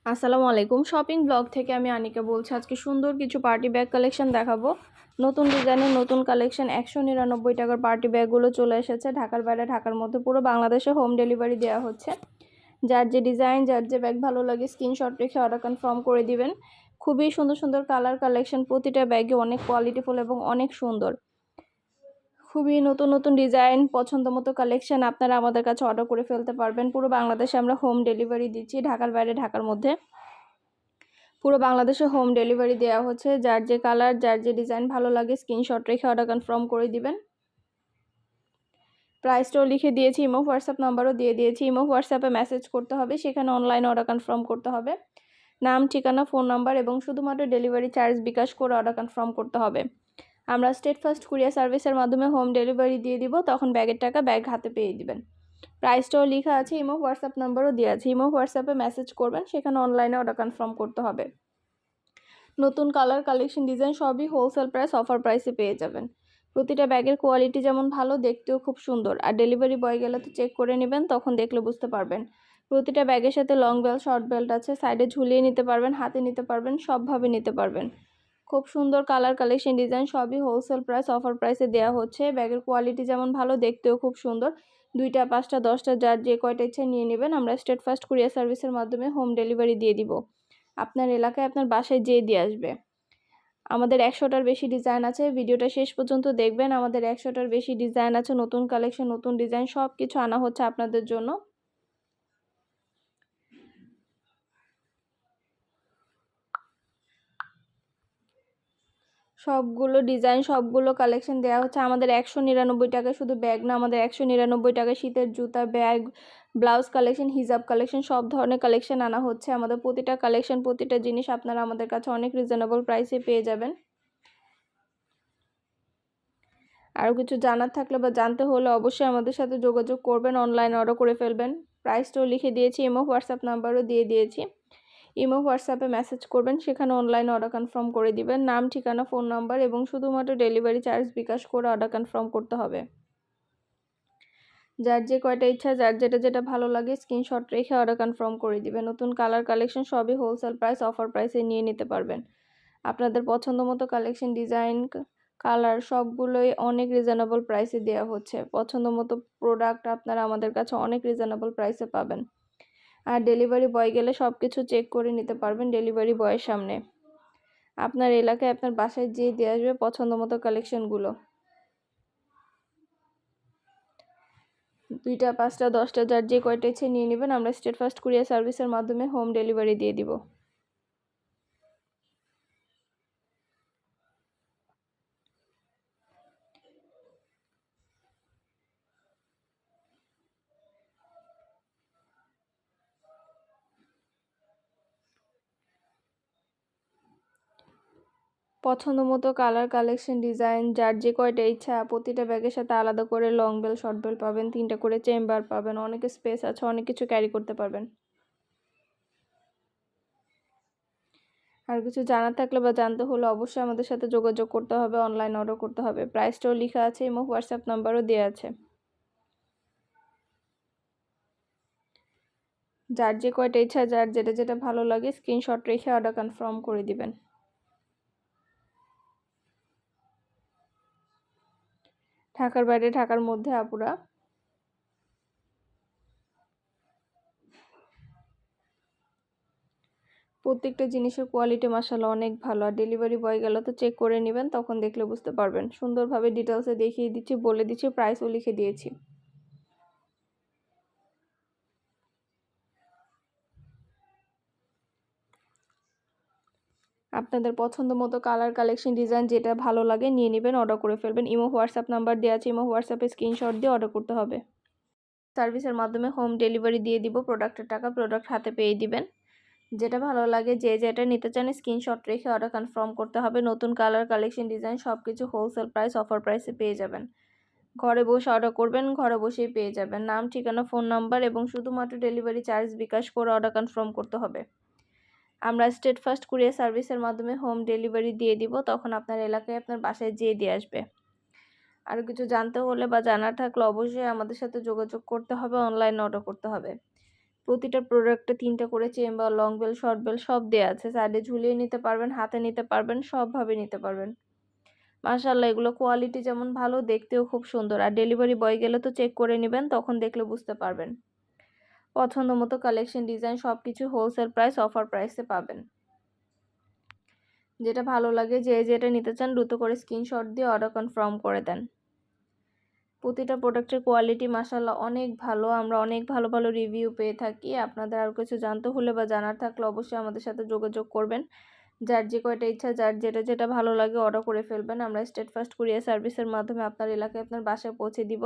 আসসালামু আলাইকুম। Shopping blog থেকে আমি আনিকা বলছি। আজকে সুন্দর কিছু পার্টি ব্যাগ কালেকশন দেখাবো। নতুন ডিজাইনের নতুন কালেকশন 199 টাকার পার্টি ব্যাগগুলো চলে এসেছে। ঢাকার বাইরে ঢাকার মধ্যে পুরো বাংলাদেশে হোম ডেলিভারি দেওয়া হচ্ছে। যার যে ডিজাইন যার যে ব্যাগ ভালো লাগে স্ক্রিনশট রেখে অর্ডার কনফার্ম করে দিবেন। খুবই সুন্দর সুন্দর কালার কালেকশন, প্রতিটা ব্যাগে অনেক কোয়ালিটিফুল এবং অনেক সুন্দর। খুবই নতুন নতুন ডিজাইন, পছন্দ মতো কালেকশন আপনারা আমাদের কাছে অর্ডার করে ফেলতে পারবেন। পুরো বাংলাদেশে আমরা হোম ডেলিভারি দিচ্ছি। ঢাকার বাইরে ঢাকার মধ্যে পুরো বাংলাদেশে হোম ডেলিভারি দেওয়া হচ্ছে। যার যে কালার যার যে ডিজাইন ভালো লাগে স্ক্রিনশট রেখে অর্ডার কনফার্ম করে দিবেন। প্রাইসটাও লিখে দিয়েছি, ইমো হোয়াটসঅ্যাপ নাম্বারও দিয়ে দিয়েছি। ইমো হোয়াটসঅ্যাপে মেসেজ করতে হবে, সেখানে অনলাইনে অর্ডার কনফার্ম করতে হবে। নাম, ঠিকানা, ফোন নাম্বার এবং শুধুমাত্র ডেলিভারি চার্জ বিকাশ করে অর্ডার কনফার্ম করতে হবে। আমরা স্টেট ফার্স্ট কুরিয়ার সার্ভিসের মাধ্যমে হোম ডেলিভারি দিয়ে দিব, তখন ব্যাগের টাকা ব্যাগ হাতে পেয়ে দিবেন। প্রাইসটাও লেখা আছে, ইমো হোয়াটসঅ্যাপ নাম্বারও দেওয়া আছে। ইমো হোয়াটসঅ্যাপে মেসেজ করবেন, সেখানে অনলাইনে অর্ডার কনফার্ম করতে হবে। নতুন কালার কালেকশন ডিজাইন সবই হোলসেল প্রাইস অফার প্রাইসে পেয়ে যাবেন। প্রতিটা ব্যাগের কোয়ালিটি যেমন ভালো, দেখতেও খুব সুন্দর। আর ডেলিভারি বয় গেলে তো চেক করে নেবেন, তখন দেখলে বুঝতে পারবেন। প্রতিটা ব্যাগের সাথে লং বেল্ট শর্ট বেল্ট আছে, সাইডে ঝুলিয়ে নিতে পারবেন, হাতে নিতে পারবেন, সবভাবে নিতে পারবেন। খুব সুন্দর কালার কালেকশন ডিজাইন সবই হোলসেল প্রাইস অফার প্রাইসে দেওয়া হচ্ছে। ব্যাগের কোয়ালিটি যেমন ভালো, দেখতেও খুব সুন্দর। 2টা, 5টা, 10টা যার যে কয়টা ইচ্ছা নিয়ে নেবেন। আমরা স্টেট ফার্স্ট কুরিয়ার সার্ভিসের মাধ্যমে হোম ডেলিভারি দিয়ে দিব। আপনার এলাকায় আপনার বাসায় যেয়ে দিয়ে আসবে। আমাদের 100টার বেশি ডিজাইন আছে, ভিডিওটা শেষ পর্যন্ত দেখবেন। আমাদের 100টার বেশি ডিজাইন আছে, নতুন কালেকশন নতুন ডিজাইন সব কিছু আনা হচ্ছে আপনাদের জন্য। সবগুলো ডিজাইন সবগুলো কালেকশন দেওয়া হচ্ছে আমাদের 199 টাকায়। শুধু ব্যাগ না, আমাদের 199 টাকায় শীতের জুতা, ব্যাগ, ব্লাউজ কালেকশন, হিজাব কালেকশন সব ধরনের কালেকশন আনা হচ্ছে। আমাদের প্রতিটা কালেকশন প্রতিটা জিনিস আপনারা আমাদের কাছে অনেক রিজনেবল প্রাইসে পেয়ে যাবেন। আরও কিছু জানার থাকলে বা জানতে হলে অবশ্যই আমাদের সাথে যোগাযোগ করবেন, অনলাইন অর্ডার করে ফেলবেন। প্রাইসটাও লিখে দিয়েছি, ইমো হোয়াটসঅ্যাপ নাম্বারও দিয়ে দিয়েছি। ইমো হোয়াটসঅ্যাপে মেসেজ করবেন, সেখানে অনলাইনে অর্ডার কনফার্ম করে দিবেন। নাম, ঠিকানা, ফোন নাম্বার এবং শুধুমাত্র ডেলিভারি চার্জ বিকাশ করে অর্ডার কনফার্ম করতে হবে। যার যে কয়টা ইচ্ছা যার যেটা যেটা ভালো লাগে স্ক্রিনশট রেখে অর্ডার কনফার্ম করে দিবেন। নতুন কালার কালেকশন সবই হোলসেল প্রাইস অফার প্রাইসে নিয়ে নিতে পারবেন। আপনাদের পছন্দ মতো কালেকশন ডিজাইন কালার সবগুলোই অনেক রিজনেবল প্রাইসে দেওয়া হচ্ছে। পছন্দ মতো প্রোডাক্ট আপনারা আমাদের কাছে অনেক রিজনেবল প্রাইসে পাবেন। আর ডেলিভারি বয় গেলে সব কিছু চেক করে নিতে পারবেন ডেলিভারি বয়ের সামনে। আপনার এলাকায় আপনার বাসায় যেয়ে দিয়ে আসবে পছন্দ মতো কালেকশনগুলো। 2টা, 5টা, 10টা যার যে কয়টা ইচ্ছে নিয়ে নেবেন। আমরা স্টেট ফার্স্ট কুরিয়ার সার্ভিসের মাধ্যমে হোম ডেলিভারি দিয়ে দিব। পছন্দ মতো কালার কালেকশন ডিজাইন যার যে কয়টা ইচ্ছা, প্রতিটা ব্যাগের সাথে আলাদা করে লং বেল শর্ট বেল পাবেন, 3টা করে চেম্বার পাবেন, অনেক স্পেস আছে, অনেক কিছু ক্যারি করতে পারবেন। আর কিছু জানার থাকলে বা জানতে হলে অবশ্যই আমাদের সাথে যোগাযোগ করতে হবে, অনলাইন অর্ডার করতে হবে। প্রাইসটাও লেখা আছে, ইমো হোয়াটসঅ্যাপ নাম্বারও দেওয়া আছে। যার যে কয়টা ইচ্ছা যার যেটা যেটা ভালো লাগে স্ক্রিনশট রেখে অর্ডার কনফার্ম করে দিবেন। ঢাকার বাইরে ঢাকার মধ্যে আপুরা প্রত্যেকটা জিনিসের কোয়ালিটি মাশাআল্লাহ অনেক ভালো। আর ডেলিভারি বয় গেলে তো চেক করে নেবেন, তখন দেখলে বুঝতে পারবেন। সুন্দরভাবে ডিটেলসে দেখিয়ে দিচ্ছি, বলে দিচ্ছি, প্রাইসও লিখে দিয়েছি। আপনাদের পছন্দ মতো কালার কালেকশন ডিজাইন যেটা ভালো লাগে নিয়ে নেবেন, অর্ডার করে ফেলবেন। ইমো হোয়াটসঅ্যাপ নাম্বার দেওয়া আছে, ইমো হোয়াটসঅ্যাপে স্ক্রিনশট দিয়ে অর্ডার করতে হবে। সার্ভিসের মাধ্যমে হোম ডেলিভারি দিয়ে দিব। প্রোডাক্টের টাকা প্রোডাক্ট হাতে পেয়ে দিবেন। যেটা ভালো লাগে যে যেটা নিতে চান স্ক্রিনশট রেখে অর্ডার কনফার্ম করতে হবে। নতুন কালার কালেকশন ডিজাইন সব কিছু হোলসেল প্রাইস অফার প্রাইসে পেয়ে যাবেন। ঘরে বসে অর্ডার করবেন, ঘরে বসেই পেয়ে যাবেন। নাম, ঠিকানা, ফোন নাম্বার এবং শুধুমাত্র ডেলিভারি চার্জ বিকাশ করে অর্ডার কনফার্ম করতে হবে। আমরা স্টেট ফার্স্ট কুরিয়ার সার্ভিসের মাধ্যমে হোম ডেলিভারি দিয়ে দিব, তখন আপনার এলাকায় আপনার বাসায় যেয়ে দিয়ে আসবে। আরও কিছু জানতে হলে বা জানার থাকলে অবশ্যই আমাদের সাথে যোগাযোগ করতে হবে, অনলাইনে অর্ডার করতে হবে। প্রতিটা প্রোডাক্টে 3টা করে চেন বা লং বেল, শর্ট বেল সব দেয়া আছে। সাইডে ঝুলিয়ে নিতে পারবেন, হাতে নিতে পারবেন, সবভাবে নিতে পারবেন। মাশাআল্লাহ এগুলো কোয়ালিটি যেমন ভালো, দেখতেও খুব সুন্দর। আর ডেলিভারি বয় গেলে তো চেক করে নিবেন, তখন দেখলে বুঝতে পারবেন। পছন্দ মতো কালেকশন, ডিজাইন সবকিছু হোলসেল প্রাইস, অফার প্রাইসে পাবেন। যেটা ভালো লাগে, যে যেটা নিতে চান দ্রুত করে স্ক্রিনশট দিয়ে অর্ডার কনফার্ম করে দেন। প্রতিটা প্রোডাক্টের কোয়ালিটি মাশাআল্লাহ অনেক ভালো। আমরা অনেক ভালো ভালো রিভিউ পেয়ে থাকি। আপনাদের আর কিছু জানতে হলে বা জানার থাকলে অবশ্যই আমাদের সাথে যোগাযোগ করবেন। যার যে কয়টা ইচ্ছা, যার যেটা ভালো লাগে অর্ডার করে ফেলবেন। আমরা স্টেট ফার্স্ট কুরিয়ার সার্ভিসের মাধ্যমে আপনার এলাকায় আপনার বাসায় পৌঁছে দিব।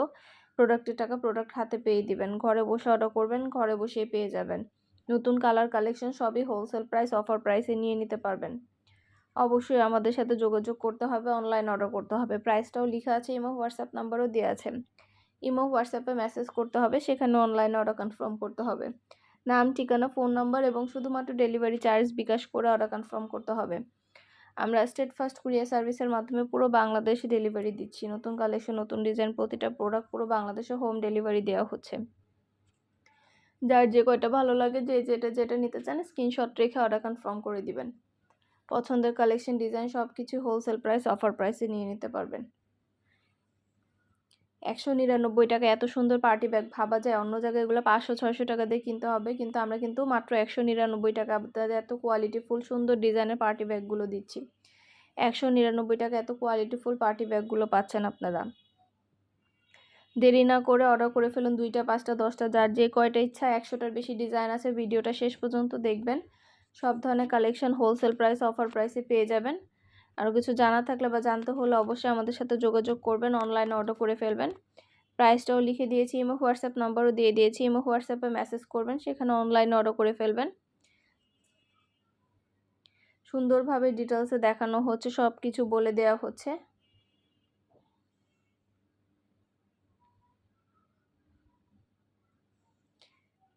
প্রোডাক্টের টাকা প্রোডাক্ট হাতে পেয়ে দিবেন। ঘরে বসে অর্ডার করবেন, ঘরে বসেই পেয়ে যাবেন। নতুন কালার কালেকশন সবই হোলসেল প্রাইস, অফার প্রাইসে নিয়ে নিতে পারবেন। অবশ্যই আমাদের সাথে যোগাযোগ করতে হবে, অনলাইন অর্ডার করতে হবে। প্রাইসটাও লেখা আছে, ইমো হোয়াটসঅ্যাপ নাম্বারও দেওয়া আছে। ইমো হোয়াটসঅ্যাপে মেসেজ করতে হবে, সেখানে অনলাইনে অর্ডার কনফার্ম করতে হবে। নাম, ঠিকানা, ফোন নাম্বার এবং শুধুমাত্র ডেলিভারি চার্জ বিকাশ করে অর্ডার কনফার্ম করতে হবে। আমরা স্টেট ফার্স্ট কুরিয়ার সার্ভিসের মাধ্যমে পুরো বাংলাদেশে ডেলিভারি দিচ্ছি। নতুন কালেকশন, নতুন ডিজাইন, প্রতিটা প্রোডাক্ট পুরো বাংলাদেশে হোম ডেলিভারি দেওয়া হচ্ছে। যার যে কয়টা ভালো লাগে, যে যেটা নিতে চান স্ক্রিনশট রেখে অর্ডার কনফার্ম করে দিবেন। পছন্দের কালেকশন, ডিজাইন সবকিছু হোলসেল প্রাইস, অফার প্রাইসে নিয়ে নিতে পারবেন। 199 টাকা এত সুন্দর পার্টি ব্যাগ, ভাবা যায় অন্য জায়গায় এগুলো 500-600 টাকা দিয়ে কিনতে হবে, কিন্তু আমরা কিন্তু মাত্র 199 টাকা আপনাদের এত কোয়ালিটিফুল সুন্দর ডিজাইনের পার্টি ব্যাগগুলো দিচ্ছি। 199 টাকা এত কোয়ালিটিফুল পার্টি ব্যাগগুলো পাচ্ছেন আপনারা। দেরি না করে অর্ডার করে ফেলুন। 2টা, 5টা, 10টা, যার যে কয়টা ইচ্ছা। 100টার বেশি ডিজাইন আছে। ভিডিওটা শেষ পর্যন্ত দেখবেন। সব ধরনের কালেকশন হোলসেল প্রাইস, অফার প্রাইসে পেয়ে যাবেন। আরও কিছু জানা থাকলে বা জানতে হলে অবশ্যই আমাদের সাথে যোগাযোগ করবেন, অনলাইনে অর্ডার করে ফেলবেন। প্রাইসটাও লিখে দিয়েছি, ইমো হোয়াটসঅ্যাপ নাম্বারও দিয়ে দিয়েছি। ইমো হোয়াটসঅ্যাপে মেসেজ করবেন, সেখানে অনলাইনে অর্ডার করে ফেলবেন। সুন্দরভাবে ডিটেলসে দেখানো হচ্ছে, সব কিছু বলে দেওয়া হচ্ছে।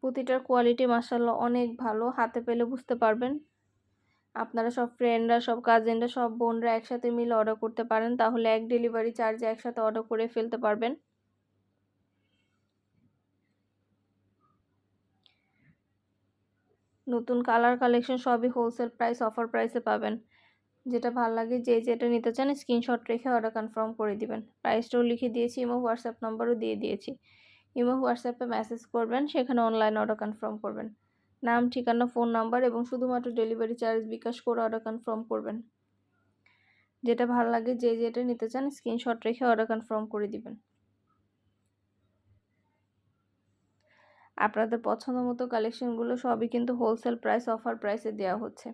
প্রতিটার কোয়ালিটি মাশাআল্লাহ অনেক ভালো, হাতে পেলে বুঝতে পারবেন। আপনারা সব ফ্রেন্ডরা, সব কাজিনরা, সব বোনরা একসাথে মিলে অর্ডার করতে পারেন, তাহলে এক ডেলিভারি চার্জে একসাথে অর্ডার করে ফেলতে পারবেন। নতুন কালার কালেকশন সবই হোলসেল প্রাইস, অফার প্রাইসে পাবেন। যেটা ভালো লাগে, যে যেটা নিতে চান স্ক্রিনশট রেখে অর্ডার কনফার্ম করে দিবেন। প্রাইসটাও লিখে দিয়েছি, ইমো হোয়াটসঅ্যাপ নাম্বারও দিয়ে দিয়েছি। ইমো হোয়াটসঅ্যাপে মেসেজ করবেন, সেখানে অনলাইন অর্ডার কনফার্ম করবেন। নাম, ঠিকানা, ফোন নাম্বার এবং শুধুমাত্র ডেলিভারি চার্জ বিকাশ করে অর্ডার কনফার্ম করবেন। যেটা ভালো লাগে, যে যেটা নিতে চান স্ক্রিনশট রেখে অর্ডার কনফার্ম করে দিবেন। আপনাদের পছন্দ মতো কালেকশনগুলো সবই কিন্তু হোলসেল প্রাইস, অফার প্রাইসে দেওয়া হচ্ছে।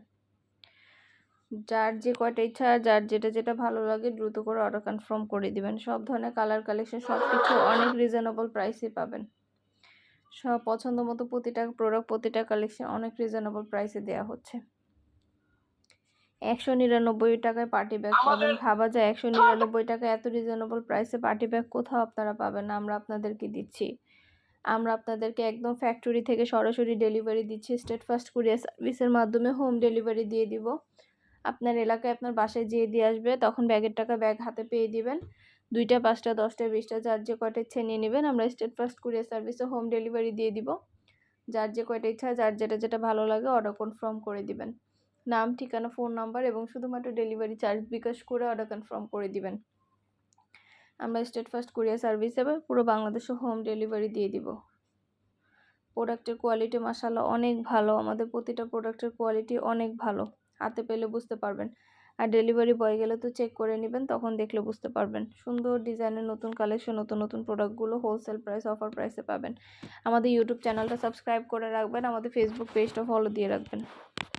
যার যে কয়টা ইচ্ছা, যার যেটা ভালো লাগে দ্রুত করে অর্ডার কনফার্ম করে দিবেন। সব ধরনের কালার কালেকশন সবকিছু অনেক রিজনেবল প্রাইসে পাবেন। সব পছন্দ মতো প্রতিটা প্রোডাক্ট, প্রতিটা কালেকশন অনেক রিজনেবল প্রাইসে দেওয়া হচ্ছে। 199 টাকায় পার্টি ব্যাগ পাবেন, ভাবা যায় 199 টাকা এত রিজনেবল প্রাইসে পার্টি ব্যাগ কোথাও আপনারা পাবেন না, আমরা আপনাদেরকে দিচ্ছি। আমরা আপনাদেরকে একদম ফ্যাক্টরি থেকে সরাসরি ডেলিভারি দিচ্ছি। স্টেট ফার্স্ট কুরিয়ার সার্ভিসের মাধ্যমে হোম ডেলিভারি দিয়ে দিব। আপনার এলাকায় আপনার বাসায় যেয়ে দিয়ে আসবে, তখন ব্যাগের টাকা ব্যাগ হাতে পেয়ে দিবেন। 2টা, 5টা, 10টা, 20টা, যার যে কয়টা ইচ্ছা নিয়ে নেবেন। আমরা স্টেট ফার্স্ট কুরিয়ার সার্ভিসে হোম ডেলিভারি দিয়ে দিব। যার যে কয়টা ইচ্ছা, যার যেটা ভালো লাগে অর্ডার কনফার্ম করে দিবেন। নাম, ঠিকানা, ফোন নাম্বার এবং শুধুমাত্র ডেলিভারি চার্জ বিকাশ করে অর্ডার কনফার্ম করে দিবেন। আমরা স্টেট ফার্স্ট কুরিয়ার সার্ভিসে পুরো বাংলাদেশে হোম ডেলিভারি দিয়ে দিব। প্রোডাক্টের কোয়ালিটি মাশাআল্লাহ অনেক ভালো। আমাদের প্রতিটা প্রোডাক্টের কোয়ালিটি অনেক ভালো, হাতে পেলে বুঝতে পারবেন। আর ডেলিভারি বয় গেলে তো চেক করে নেবেন, তখন দেখলে বুঝতে পারবেন। সুন্দর ডিজাইনের নতুন কালেকশন, নতুন প্রোডাক্টগুলো হোলসেল প্রাইস, অফার প্রাইসে পাবেন। আমাদের ইউটিউব চ্যানেলটা সাবস্ক্রাইব করে রাখবেন, আমাদের ফেসবুক পেজটা ফলো দিয়ে রাখবেন।